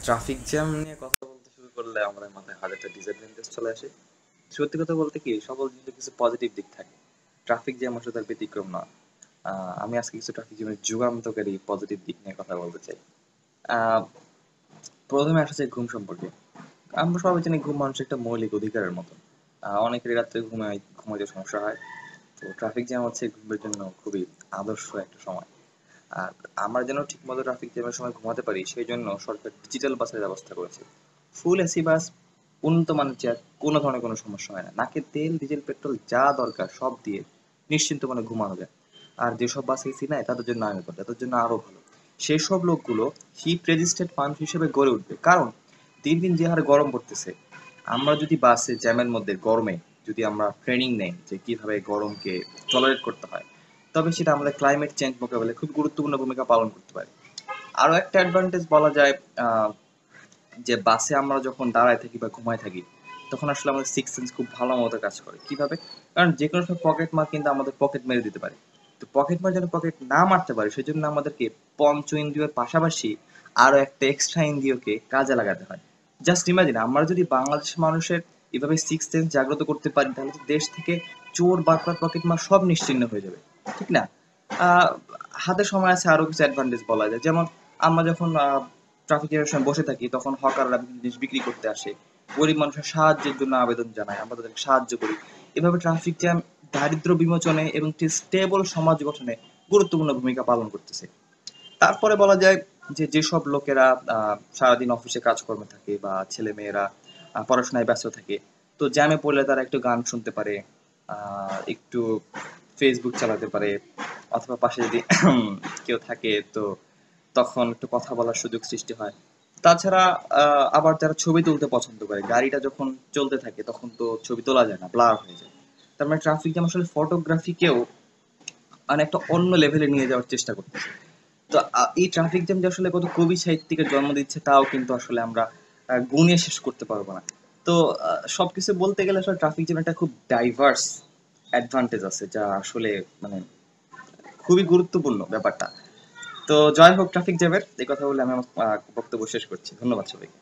Traffic jam নিয়ে কথা বলতে শুরু করলে আমাদের মাথায় হাজারটা ডিসঅ্যাডভান্টেজ চলে আসে। সত্যি কথা বলতে কি, সকল জিনিসের কিছু পজিটিভ দিক থাকে। ট্রাফিক জ্যাম আসলে তার ব্যতিক্রম না। আমি আজকে কিছু ট্রাফিক জ্যামের যুগান্তকারী পজিটিভ দিক নিয়ে কথা বলতে চাই। আহ, প্রথমে আসা যায় ঘুম সম্পর্কে। আমরা সবাই জানি ঘুম মানুষের একটা মৌলিক অধিকারের মতো। অনেকেরই রাত্রে ঘুমাইতে সমস্যা হয়। তো ট্রাফিক জ্যাম হচ্ছে ঘুমের জন্য খুবই আদর্শ একটা সময়। আর আমরা যেন ঠিকমতো ট্রাফিক জ্যামের সময় ঘুমাতে পারি, সেই জন্য সরকার ডিজিটাল বাসের ব্যবস্থা করেছে। ফুল এসি বাস, উন্নত মানের চেয়ার, কোনো ধরনের কোনো সমস্যা হয় না। নাকে তেল, ডিজেল, পেট্রোল যা দরকার সব দিয়ে নিশ্চিন্ত মনে ঘুমানো যায়। আর যেসব বাস এসি নাই তাদের জন্য আগে কথা, তাদের জন্য আরো ভালো। সেই সব লোকগুলো হিট রেজিস্ট্যান্ট মানুষ হিসেবে গড়ে উঠবে, কারণ দিন দিন যে হারে গরম পড়তেছে, আমরা যদি বাসে জ্যামের মধ্যে গরমে যদি আমরা ট্রেনিং নেই যে কিভাবে গরমকে টলারেট করতে হয়, তবে সেটা আমাদের ক্লাইমেট চেঞ্জ মোকাবেলায় খুব গুরুত্বপূর্ণ ভূমিকা পালন করতে পারে। আরো একটা অ্যাডভান্টেজ বলা যায়, যে বাসে আমরা যখন দাঁড়ায় থাকি বা ঘুমায় থাকি, তখন আসলে আমাদের সিক্স সেন্স খুব ভালো মতো কাজ করে। কিভাবে? কারণ যে কোনো সময় পকেট মার কিন্তু আমাদের পকেট মেরে দিতে পারে। তো পকেট মার যেন পকেট না মারতে পারে, সেই জন্য আমাদেরকে পঞ্চ ইন্দ্রিয়ের পাশাপাশি আরো একটা এক্সট্রা ইন্দ্রিয়কে কাজে লাগাতে হয়। জাস্ট ইমাজিন, আমরা যদি বাংলাদেশের মানুষের এভাবে সিক্স সেন্স জাগ্রত করতে পারি, তাহলে তো দেশ থেকে চোর, বাটপার, পকেট মার সব নিশ্চিহ্ন হয়ে যাবে। ঠিক না? আহ হাতে সময় আছে আরো কিছু অ্যাডভান্টেজ বলা যায়, যেমন আমরা যখন ট্রাফিকের সময় বসে থাকি, তখন হকাররা বিভিন্ন জিনিস বিক্রি করতে আসে। গরিব মানুষের সাহায্যের জন্য আবেদন জানায়, আমরা তাদেরকে সাহায্য করি। এভাবে ট্রাফিক জ্যাম দারিদ্র বিমোচনে এবং একটি স্টেবল সমাজ গঠনে গুরুত্বপূর্ণ ভূমিকা পালন করতেছে। তারপরে বলা যায় যে যেসব লোকেরা সারাদিন অফিসে কাজকর্মে থাকে বা ছেলে মেয়েরা পড়াশোনায় ব্যস্ত থাকে, তো জ্যামে পড়লে তারা একটু গান শুনতে পারে, একটু ফেসবুক চালাতে পারে, অথবা পাশে যদি কেউ থাকে তো তখন একটু কথা বলার সুযোগ সৃষ্টি হয়। তাছাড়া আবার যারা ছবি তুলতে পছন্দ করে, গাড়িটা যখন চলতে থাকে তখন তো ছবি তোলা যায় না, ব্লার হয়ে যায়। তার মানে ট্রাফিক জ্যাম আসলে ফটোগ্রাফিকেও মানে একটা অন্য লেভেলে নিয়ে যাওয়ার চেষ্টা করতেছে। তো এই ট্রাফিক জ্যাম যে আসলে কত কবি সাহিত্যিকের জন্ম দিচ্ছে, তাও কিন্তু আসলে আমরা গুণে শেষ করতে পারবো না। তো সবকিছু বলতে গেলে আসলে ট্রাফিক জ্যাম একটা খুব ডাইভার্স অ্যাডভান্টেজ আছে, যা আসলে মানে খুবই গুরুত্বপূর্ণ ব্যাপারটা। তো জয় হোক ট্রাফিক জ্যামের, এই কথা বলে আমি আমার বক্তব্য শেষ করছি। ধন্যবাদ সবাইকে।